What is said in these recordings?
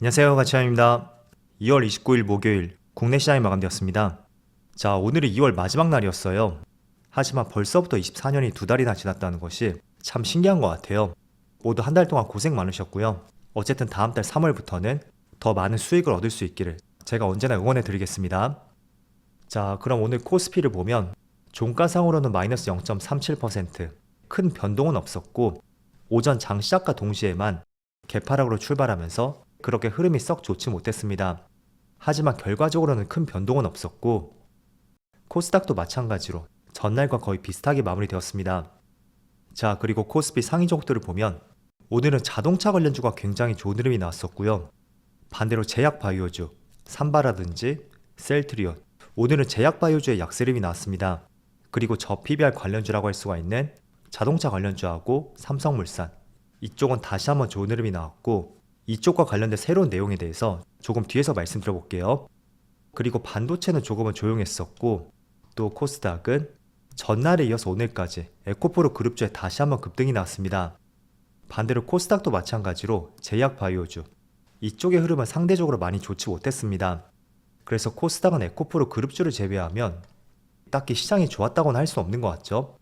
안녕하세요, 가치환입니다. 2월 29일 목요일 국내 시장이 마감되었습니다. 자, 오늘이 2월 마지막 날이었어요. 하지만 벌써부터 24년이 두 달이나 지났다는 것이 참 신기한 것 같아요. 모두 한 달 동안 고생 많으셨고요. 어쨌든 다음 달 3월부터는 더 많은 수익을 얻을 수 있기를 제가 언제나 응원해 드리겠습니다. 자, 그럼 오늘 코스피를 보면 종가상으로는 마이너스 0.37%, 큰 변동은 없었고 오전 장 시작과 동시에만 개파락으로 출발하면서 그렇게 흐름이 썩 좋지 못했습니다. 하지만 결과적으로는 큰 변동은 없었고 코스닥도 마찬가지로 전날과 거의 비슷하게 마무리되었습니다. 자, 그리고 코스피 상위 종목들을 보면 오늘은 자동차 관련주가 굉장히 좋은 흐름이 나왔었고요. 반대로 제약바이오주, 삼바라든지 셀트리온, 오늘은 제약바이오주의 약세림이 나왔습니다. 그리고 저PBR 관련주라고 할 수가 있는 자동차 관련주하고 삼성물산, 이쪽은 다시 한번 좋은 흐름이 나왔고 이쪽과 관련된 새로운 내용에 대해서 조금 뒤에서 말씀드려볼게요. 그리고 반도체는 조금은 조용했었고 또 코스닥은 전날에 이어서 오늘까지 에코프로 그룹주에 다시 한번 급등이 나왔습니다. 반대로 코스닥도 마찬가지로 제약바이오주, 이쪽의 흐름은 상대적으로 많이 좋지 못했습니다. 그래서 코스닥은 에코프로 그룹주를 제외하면 딱히 시장이 좋았다고는 할 수 없는 것 같죠.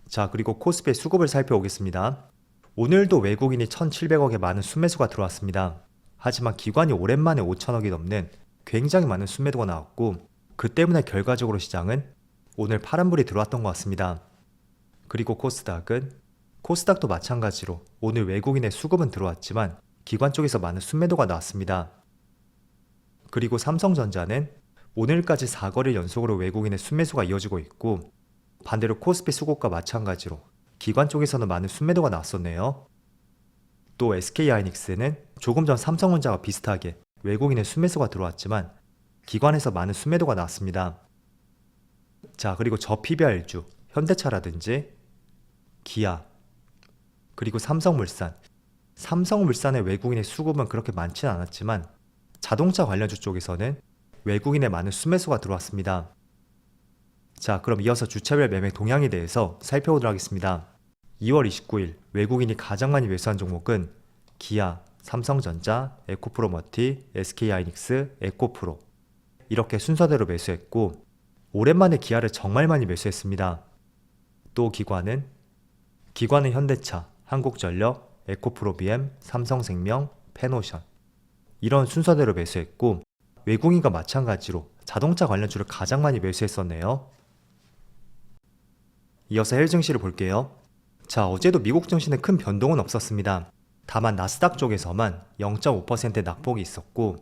자, 그리고 코스피의 수급을 살펴보겠습니다. 오늘도 외국인이 1,700억의 많은 순매수가 들어왔습니다. 하지만 기관이 오랜만에 5천억이 넘는 굉장히 많은 순매도가 나왔고 그 때문에 결과적으로 시장은 오늘 파란불이 들어왔던 것 같습니다. 그리고 코스닥도 마찬가지로 오늘 외국인의 수급은 들어왔지만 기관 쪽에서 많은 순매도가 나왔습니다. 그리고 삼성전자는 오늘까지 4거래일 연속으로 외국인의 순매수가 이어지고 있고 반대로 코스피 수급과 마찬가지로 기관 쪽에서는 많은 순매도가 나왔었네요. 또 SK하이닉스는 조금 전 삼성전자와 비슷하게 외국인의 순매수가 들어왔지만 기관에서 많은 순매도가 나왔습니다. 자, 그리고 저PBR주, 현대차라든지 기아, 그리고 삼성물산의 외국인의 수급은 그렇게 많지는 않았지만 자동차 관련주 쪽에서는 외국인의 많은 순매수가 들어왔습니다. 자, 그럼 이어서 주차별 매매 동향에 대해서 살펴보도록 하겠습니다. 2월 29일 외국인이 가장 많이 매수한 종목은 기아, 삼성전자, 에코프로머티, SK하이닉스, 에코프로 이렇게 순서대로 매수했고 오랜만에 기아를 정말 많이 매수했습니다. 또 기관은 현대차, 한국전력, 에코프로비엠, 삼성생명, 페노션 이런 순서대로 매수했고 외국인과 마찬가지로 자동차 관련주를 가장 많이 매수했었네요. 이어서 해외 증시를 볼게요. 자, 어제도 미국 증시는 큰 변동은 없었습니다. 다만 나스닥 쪽에서만 0.5%의 낙폭이 있었고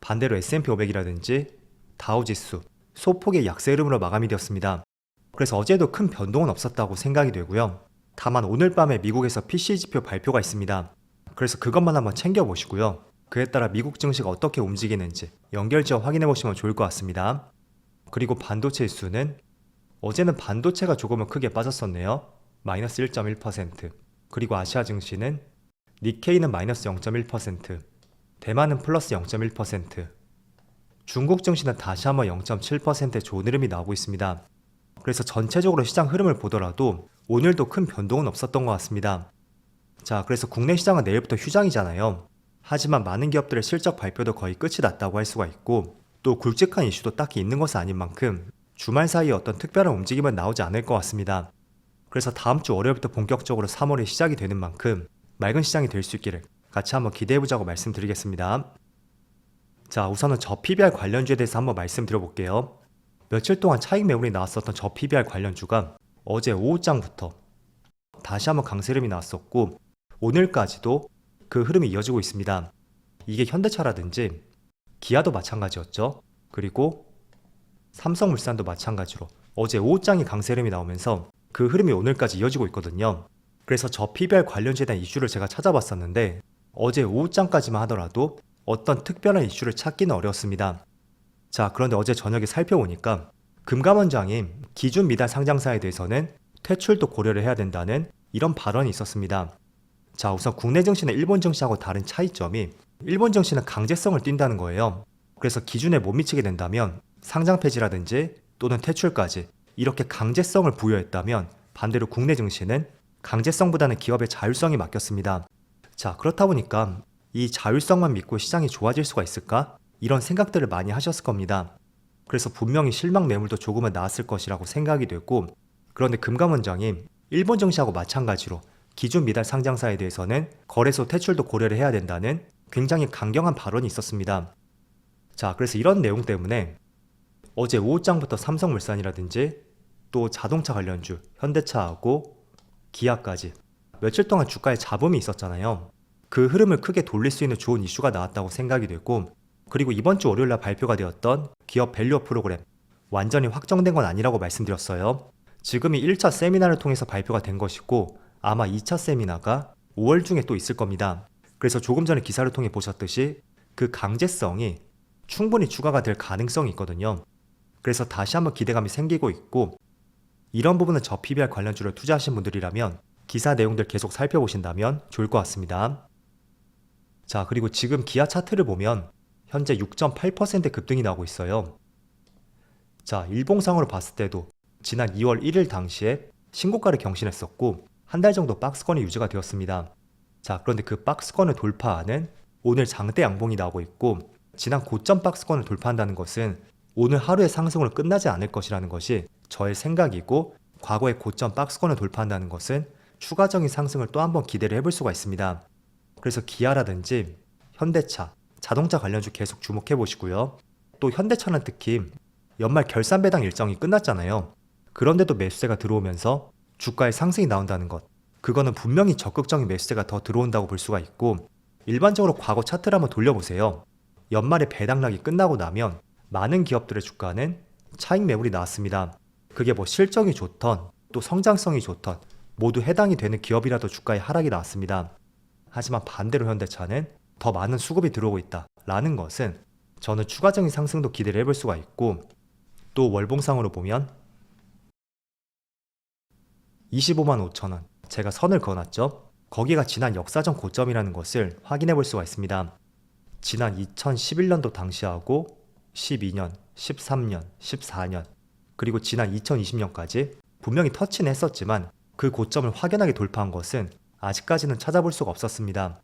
반대로 S&P 500이라든지 다우지수 소폭의 약세 흐름으로 마감이 되었습니다. 그래서 어제도 큰 변동은 없었다고 생각이 되고요. 다만 오늘 밤에 미국에서 PCE 지표 발표가 있습니다. 그래서 그것만 한번 챙겨보시고요. 그에 따라 미국 증시가 어떻게 움직이는지 연결지어 확인해보시면 좋을 것 같습니다. 그리고 반도체 지수는 어제는 반도체가 조금은 크게 빠졌었네요. 마이너스 1.1%. 그리고 아시아 증시는 니케이는 마이너스 0.1%, 대만은 플러스 0.1%, 중국 증시는 다시 한번 0.7%의 좋은 흐름이 나오고 있습니다. 그래서 전체적으로 시장 흐름을 보더라도 오늘도 큰 변동은 없었던 것 같습니다. 자, 그래서 국내 시장은 내일부터 휴장이잖아요. 하지만 많은 기업들의 실적 발표도 거의 끝이 났다고 할 수가 있고 또 굵직한 이슈도 딱히 있는 것은 아닌 만큼 주말 사이에 어떤 특별한 움직임은 나오지 않을 것 같습니다. 그래서 다음 주 월요일부터 본격적으로 3월이 시작이 되는 만큼 맑은 시장이 될 수 있기를 같이 한번 기대해보자고 말씀드리겠습니다. 자, 우선은 저PBR 관련주에 대해서 한번 말씀드려볼게요. 며칠 동안 차익 매물이 나왔었던 저PBR 관련주가 어제 오후장부터 다시 한번 강세 흐름이 나왔었고 오늘까지도 그 흐름이 이어지고 있습니다. 이게 현대차라든지 기아도 마찬가지였죠. 그리고 삼성물산도 마찬가지로 어제 오후장이 강세 흐름이 나오면서 그 흐름이 오늘까지 이어지고 있거든요. 그래서 저PBR 관련주에 대한 이슈를 제가 찾아봤었는데 어제 오후장까지만 하더라도 어떤 특별한 이슈를 찾기는 어려웠습니다. 자, 그런데 어제 저녁에 살펴보니까 금감원장이 기준 미달 상장사에 대해서는 퇴출도 고려를 해야 된다는 이런 발언이 있었습니다. 자, 우선 국내 증시는 일본 증시하고 다른 차이점이 일본 증시는 강제성을 띈다는 거예요. 그래서 기준에 못 미치게 된다면 상장 폐지라든지 또는 퇴출까지 이렇게 강제성을 부여했다면 반대로 국내 증시는 강제성보다는 기업의 자율성이 맡겼습니다. 자, 그렇다 보니까 이 자율성만 믿고 시장이 좋아질 수가 있을까? 이런 생각들을 많이 하셨을 겁니다. 그래서 분명히 실망 매물도 조금은 나왔을 것이라고 생각이 됐고, 그런데 금감원장이 일본 증시하고 마찬가지로 기준 미달 상장사에 대해서는 거래소 퇴출도 고려를 해야 된다는 굉장히 강경한 발언이 있었습니다. 자, 그래서 이런 내용 때문에 어제 오후장부터 삼성물산이라든지 또 자동차 관련주 현대차하고 기아까지 며칠 동안 주가에 잡음이 있었잖아요. 그 흐름을 크게 돌릴 수 있는 좋은 이슈가 나왔다고 생각이 되고, 그리고 이번 주 월요일날 발표가 되었던 기업 밸류업 프로그램 완전히 확정된 건 아니라고 말씀드렸어요. 지금이 1차 세미나를 통해서 발표가 된 것이고 아마 2차 세미나가 5월 중에 또 있을 겁니다. 그래서 조금 전에 기사를 통해 보셨듯이 그 강제성이 충분히 추가가 될 가능성이 있거든요. 그래서 다시 한번 기대감이 생기고 있고, 이런 부분은 저 PBR 관련주를 투자하신 분들이라면 기사 내용들 계속 살펴보신다면 좋을 것 같습니다. 자, 그리고 지금 기아 차트를 보면 현재 6.8% 급등이 나오고 있어요. 자, 일봉상으로 봤을 때도 지난 2월 1일 당시에 신고가를 경신했었고 한 달 정도 박스권이 유지가 되었습니다. 자, 그런데 그 박스권을 돌파하는 오늘 장대 양봉이 나오고 있고, 지난 고점 박스권을 돌파한다는 것은 오늘 하루의 상승으로 끝나지 않을 것이라는 것이 저의 생각이고, 과거의 고점 박스권을 돌파한다는 것은 추가적인 상승을 또 한번 기대를 해볼 수가 있습니다. 그래서 기아라든지 현대차, 자동차 관련주 계속 주목해 보시고요. 또 현대차는 특히 연말 결산 배당 일정이 끝났잖아요. 그런데도 매수세가 들어오면서 주가에 상승이 나온다는 것, 그거는 분명히 적극적인 매수세가 더 들어온다고 볼 수가 있고, 일반적으로 과거 차트를 한번 돌려보세요. 연말에 배당락이 끝나고 나면 많은 기업들의 주가는 차익 매물이 나왔습니다. 그게 뭐 실적이 좋던 또 성장성이 좋던 모두 해당이 되는 기업이라도 주가에 하락이 나왔습니다. 하지만 반대로 현대차는 더 많은 수급이 들어오고 있다라는 것은 저는 추가적인 상승도 기대를 해볼 수가 있고, 또 월봉상으로 보면 25만 5천원 제가 선을 그어놨죠. 거기가 지난 역사적 고점이라는 것을 확인해 볼 수가 있습니다. 지난 2011년도 당시하고 12년, 13년, 14년, 그리고 지난 2020년까지 분명히 터치는 했었지만 그 고점을 확연하게 돌파한 것은 아직까지는 찾아볼 수가 없었습니다.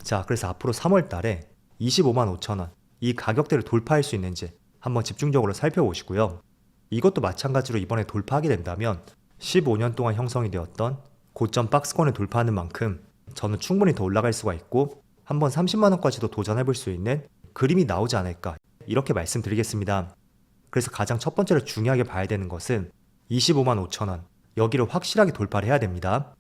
자, 그래서 앞으로 3월 달에 25만 5천원 이 가격대를 돌파할 수 있는지 한번 집중적으로 살펴보시고요. 이것도 마찬가지로 이번에 돌파하게 된다면 15년 동안 형성이 되었던 고점 박스권을 돌파하는 만큼 저는 충분히 더 올라갈 수가 있고 한번 30만원까지도 도전해볼 수 있는 그림이 나오지 않을까, 이렇게 말씀드리겠습니다. 그래서 가장 첫 번째로 중요하게 봐야 되는 것은 25만 5천원 여기를 확실하게 돌파를 해야 됩니다.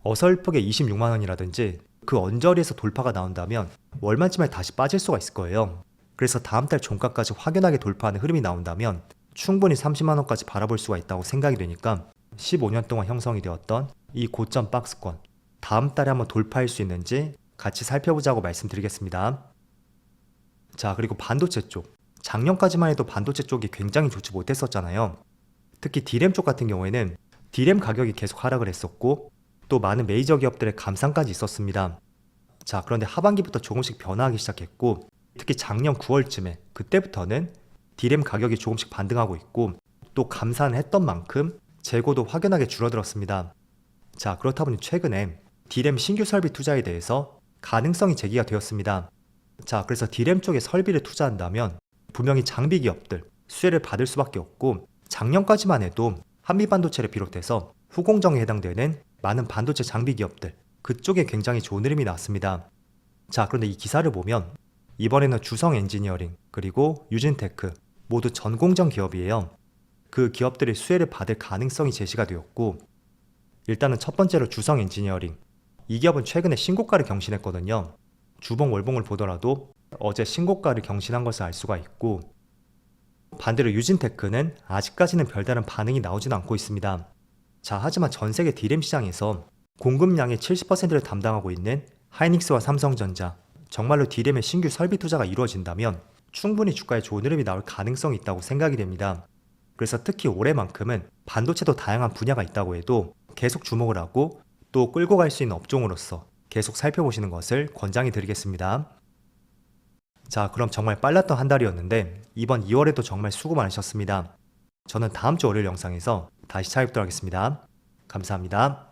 어설프게 26만원이라든지 그 언저리에서 돌파가 나온다면 월말쯤에 다시 빠질 수가 있을 거예요. 그래서 다음 달 종가까지 확연하게 돌파하는 흐름이 나온다면 충분히 30만원까지 바라볼 수가 있다고 생각이 되니까 15년 동안 형성이 되었던 이 고점 박스권 다음 달에 한번 돌파할 수 있는지 같이 살펴보자고 말씀드리겠습니다. 자, 그리고 반도체 쪽, 작년까지만 해도 반도체 쪽이 굉장히 좋지 못했었잖아요. 특히 D램 쪽 같은 경우에는 D램 가격이 계속 하락을 했었고 또 많은 메이저 기업들의 감산까지 있었습니다. 자, 그런데 하반기부터 조금씩 변화하기 시작했고, 특히 작년 9월쯤에 그때부터는 D램 가격이 조금씩 반등하고 있고 또 감산을 했던 만큼 재고도 확연하게 줄어들었습니다. 자, 그렇다 보니 최근에 D램 신규 설비 투자에 대해서 가능성이 제기가 되었습니다. 자, 그래서 D램 쪽에 설비를 투자한다면 분명히 장비 기업들 수혜를 받을 수밖에 없고, 작년까지만 해도 한미반도체를 비롯해서 후공정에 해당되는 많은 반도체 장비 기업들 그쪽에 굉장히 좋은 흐름이 나왔습니다. 자, 그런데 이 기사를 보면 이번에는 주성 엔지니어링 그리고 유진테크 모두 전공정 기업이에요. 그 기업들이 수혜를 받을 가능성이 제시가 되었고, 일단은 첫 번째로 주성 엔지니어링, 이 기업은 최근에 신고가를 경신했거든요. 주봉 월봉을 보더라도 어제 신고가를 경신한 것을 알 수가 있고, 반대로 유진테크는 아직까지는 별다른 반응이 나오진 않고 있습니다. 자, 하지만 전세계 D램 시장에서 공급량의 70%를 담당하고 있는 하이닉스와 삼성전자, 정말로 D램의 신규 설비 투자가 이루어진다면 충분히 주가에 좋은 흐름이 나올 가능성이 있다고 생각이 됩니다. 그래서 특히 올해만큼은 반도체도 다양한 분야가 있다고 해도 계속 주목을 하고 또 끌고 갈 수 있는 업종으로서 계속 살펴보시는 것을 권장해 드리겠습니다. 자, 그럼 정말 빨랐던 한 달이었는데 이번 2월에도 정말 수고 많으셨습니다. 저는 다음 주 월요일 영상에서 다시 찾아뵙도록 하겠습니다. 감사합니다.